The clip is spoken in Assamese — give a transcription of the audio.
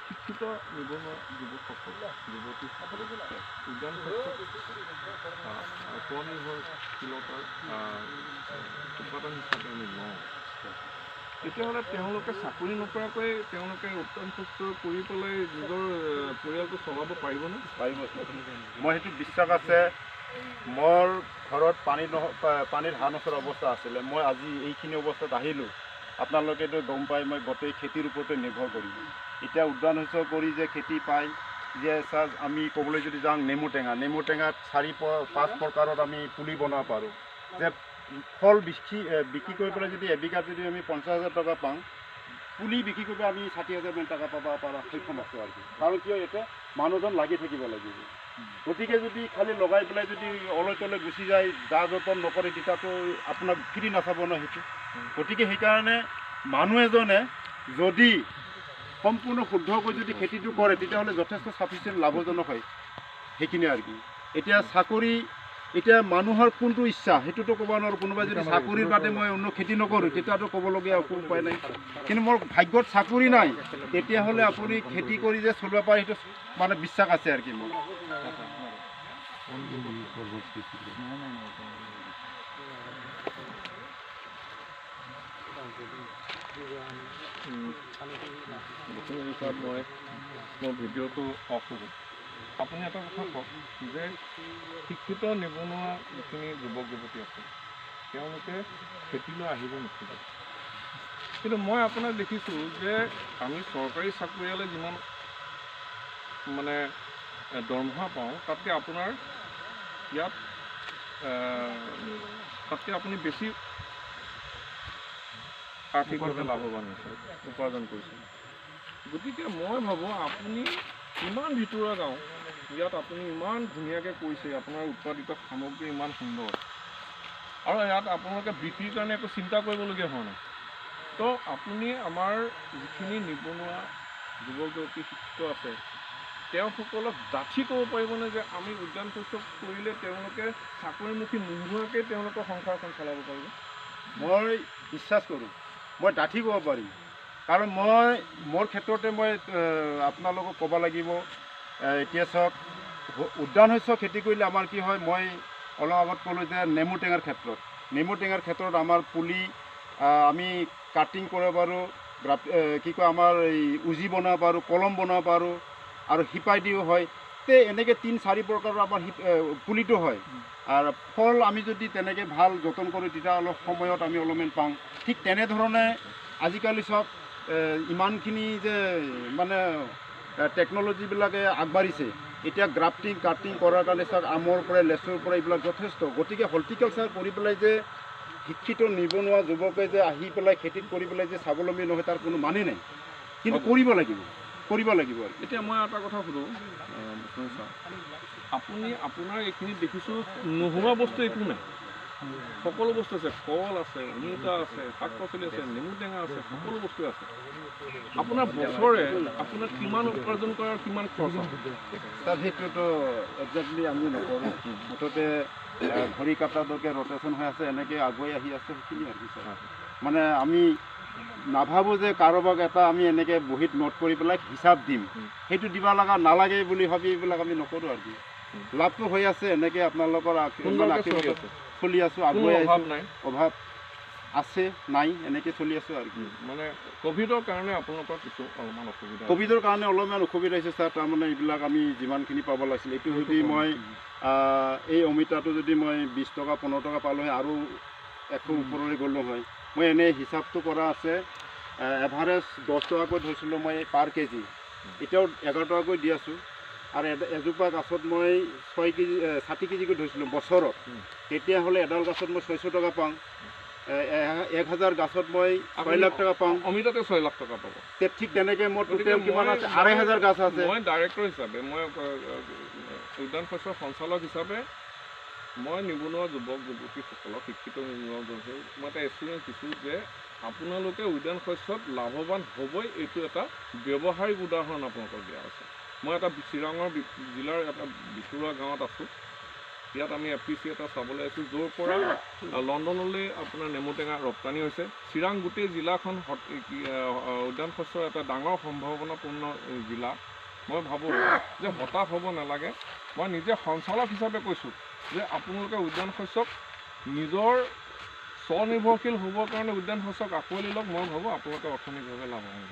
শিক্ষিত নিবনুৱা যুৱকসকল যুৱতীসকলে উদ্যান স্বনিৰ্ভৰশীলতাৰ উৎপাদন হিচাপে আমি লওঁ তেতিয়াহ'লে তেওঁলোকে চাকৰি নকৰাকৈ তেওঁলোকে উদ্যান শস্য কৰি পেলাই নিজৰ পৰিয়ালটো চলাব পাৰিবনে? পাৰিব। মই সেইটো বিশ্বাস আছে। মোৰ ঘৰত পানীৰ হাঁহ নচৰা অৱস্থা আছিলে। মই আজি এইখিনি অৱস্থাত আহিলোঁ। আপোনালোকেতো গম পাই মই গোটেই খেতিৰ ওপৰতে নিৰ্ভৰ কৰিম। এতিয়া উদ্যান শস্য কৰি যে খেতি পায় যে চাৰ্জ আমি ক'বলৈ যদি যাওঁ নেমু টেঙাত 4-5 প্ৰকাৰত আমি পুলি বনাব পাৰোঁ। যে ফল বিক্ৰী কৰি পেলাই যদি এবিঘাত যদি আমি 50,000 টকা পাওঁ, পুলি বিক্ৰী কৰি আমি 60,000 টকা পাব পৰা সক্ষম আছোঁ আৰু কি। কাৰণ কিয় ইয়াতে মানুহজন লাগি থাকিব লাগিব। গতিকে যদি খালি লগাই পেলাই যদি অলৈ তলৈ গুচি যায়, যা যতন নকৰে তেতিয়াতো আপোনাক ফ্ৰী নাচাব ন সেইটো। গতিকে সেইকাৰণে মানুহ এজনে যদি সম্পূৰ্ণ শুদ্ধকৈ যদি খেতিটো কৰে তেতিয়াহ'লে যথেষ্ট চাফিচিয়েণ্ট লাভজনক হয় সেইখিনি আৰু কি। এতিয়া মানুহৰ কোনটো ইচ্ছা সেইটোতো ক'ব নোৱাৰোঁ। কোনোবাই যদি চাকৰিৰ বাদে মই অন্য খেতি নকৰোঁ তেতিয়াতো ক'বলগীয়া একো উপায় নাই। কিন্তু মোৰ ভাগ্যত চাকৰি নাই, তেতিয়াহ'লে আপুনি খেতি কৰি যে চলিব পাৰে সেইটো মানে বিশ্বাস আছে আৰু কি মোৰ। মই ভিডিঅ'টো অফ কৰোঁ। আপুনি এটা কথা কওক যে শিক্ষিত নিবনুৱা যিখিনি যুৱক যুৱতী আছে তেওঁলোকে খেতিলৈ আহিব নোখোজে। কিন্তু মই আপোনাক দেখিছোঁ যে আমি চৰকাৰী চাকৰিয়ালে যিমান মানে দৰমহা পাওঁ তাতকৈ আপোনাৰ ইয়াত তাতকৈ আপুনি বেছি আৰ্থিকভাৱে লাভৱান হৈছে, উপাৰ্জন কৰিছে। গতিকে মই ভাবোঁ আপুনি ইমান ভিতৰুৱা গাঁও ইয়াত আপুনি ইমান ধুনীয়াকৈ কৰিছে, আপোনাৰ উৎপাদিত সামগ্ৰী ইমান সুন্দৰ, আৰু ইয়াত আপোনালোকে বিক্ৰীৰ কাৰণে একো চিন্তা কৰিবলগীয়া হোৱা নাই। তো আপুনি আমাৰ যিখিনি নিবনুৱা যুৱক যুৱতী শিক্ষিত আছে তেওঁসকলক ডাঠি ক'ব পাৰিবনে যে আমি উদ্যান শস্য কৰিলে তেওঁলোকে চাকৰিমুখী নোহোৱাকৈ তেওঁলোকৰ সংসাৰখন চলাব পাৰিব? মই বিশ্বাস কৰোঁ, মই ডাঠি ক'ব পাৰিম। কাৰণ মোৰ ক্ষেত্ৰতে মই আপোনালোকক ক'ব লাগিব। এতিয়া চাওক, উদ্যান শস্য খেতি কৰিলে আমাৰ কি হয়, মই অলপ আগত ক'লোঁ যে নেমু টেঙাৰ ক্ষেত্ৰত আমাৰ পুলি আমি কাটিং কৰিব পাৰোঁ, কি কয় আমাৰ এই উজি বনাব পাৰোঁ, কলম বনাব পাৰোঁ, আৰু শিপাই দিও হয়। তে এনেকৈ 3-4 প্ৰকাৰৰ আমাৰ পুলিটো হয়। আৰু ফল আমি যদি তেনেকৈ ভাল যতন কৰোঁ তেতিয়া অলপ সময়ত আমি অলপমান পাওঁ। ঠিক তেনেধৰণে আজিকালি চব ইমানখিনি যে মানে টেকন'লজিবিলাকে আগবাঢ়িছে। এতিয়া গ্ৰাফটিং কাটিং কৰাৰ কাৰণে চাওক আমৰ পৰা লেচুৰ পৰা এইবিলাক যথেষ্ট। গতিকে হৰ্টিকালচাৰ কৰি পেলাই যে শিক্ষিত নিবনুৱা যুৱকে যে আহি পেলাই খেতিত কৰি পেলাই যে স্বাৱলম্বী নহয় তাৰ কোনো মানে নাই। কিন্তু কৰিব লাগিব আৰু। এতিয়া মই এটা কথা সুধোঁ, আপুনি আপোনাৰ এইখিনি দেখিছোঁ নোহোৱা বস্তু একো নাই, সকলো বস্তু আছে। কল আছে, অমিতা আছে, শাক পাচলি আছে, নেমু টেঙা আছে, সকলো বস্তু আছে। আপোনাৰ বছৰে আপোনাৰ কিমান উপাৰ্জন কৰে আৰু কিমান খৰচ হয়? তাৰ সেইটোতো একজেক্টলি আমি নকৰোঁ। মুঠতে ঘড়ী কাটালৈকে ৰটেশ্যন হৈ আছে, এনেকৈ আগুৱাই আহি আছে সেইখিনি আৰু কি। মানে আমি নাভাবোঁ যে কাৰোবাক এটা আমি এনেকৈ বহীত নোট কৰি পেলাই হিচাপ দিম, সেইটো দিব লগা নালাগে বুলি ভাবি এইবিলাক আমি নকৰোঁ আৰু কি। লাভটো হৈ আছে এনেকৈ আপোনালোকৰ চলি আছোঁ, আগুৱাই আহিছোঁ। অভাৱ আছে নাই এনেকৈ চলি আছোঁ আৰু কি। মানে ক'ভিডৰ কাৰণে আপোনালোকৰ কিছু অলপমান অসুবিধা, ক'ভিডৰ কাৰণে অলপমান অসুবিধা হৈছে ছাৰ। তাৰমানে এইবিলাক আমি যিমানখিনি পাব লাগিছিল, এইটো যদি মই এই অমিতাটো যদি মই 20 টকা 15 টকা পালোঁ হয় আৰু 100 ওপৰলৈ গ'লোঁ হয়। মই এনেই হিচাপটো কৰা আছে, এভাৰেজ 10 টকাকৈ ধৰিছিলোঁ মই পাৰ কেজি, এতিয়াও 11 টকাকৈ দি আছোঁ। আৰু এজোপা গছত মই 60 কেজিকৈ ধৰিছিলোঁ বছৰত। তেতিয়াহ'লে এডাল গছত মই 600 টকা পাওঁ। 1000 গছত মই 6 লাখ টকা পাওঁ। অমিতাতে 6 লাখ টকা পাব। ঠিক তেনেকৈ মোৰ টোটেল কিমান আছে, 2500 গছ আছে। মই ডাইৰেক্টৰ হিচাপে, মই উদ্যান শস্যৰ সঞ্চালক হিচাপে মই নিবনুৱা যুৱক যুৱতীসকলক, শিক্ষিত নিবনুৱা যুৱক, মই এটা এক্সপিৰিয়েঞ্চ দিছোঁ যে আপোনালোকে উদ্যান শস্যত লাভৱান হ'বই। এইটো এটা ব্যৱহাৰিক উদাহৰণ আপোনালোকক দিয়া আছে। মই এটা চিৰাঙৰ জিলাৰ এটা ভিতৰুৱা গাঁৱত আছোঁ। ইয়াত আমি এপিচি এটা চাবলৈ আহিছোঁ, য'ৰ পৰা লণ্ডনলৈ আপোনাৰ নেমু টেঙা ৰপ্তানি হৈছে। চিৰাং গোটেই জিলাখন উদ্যান শস্যৰ এটা ডাঙৰ সম্ভাৱনাপূৰ্ণ জিলা। মই ভাবোঁ যে হতাশ হ'ব নালাগে। মই নিজে সঞ্চালক হিচাপে কৈছোঁ যে আপোনালোকে উদ্যান শস্যক নিজৰ স্বনিৰ্ভৰশীল হ'বৰ কাৰণে উদ্যান শস্যক আঁকোৱালি লওক। মই ভাবোঁ আপোনালোকে অৰ্থনৈতিকভাৱে লাভৱান হ'ব।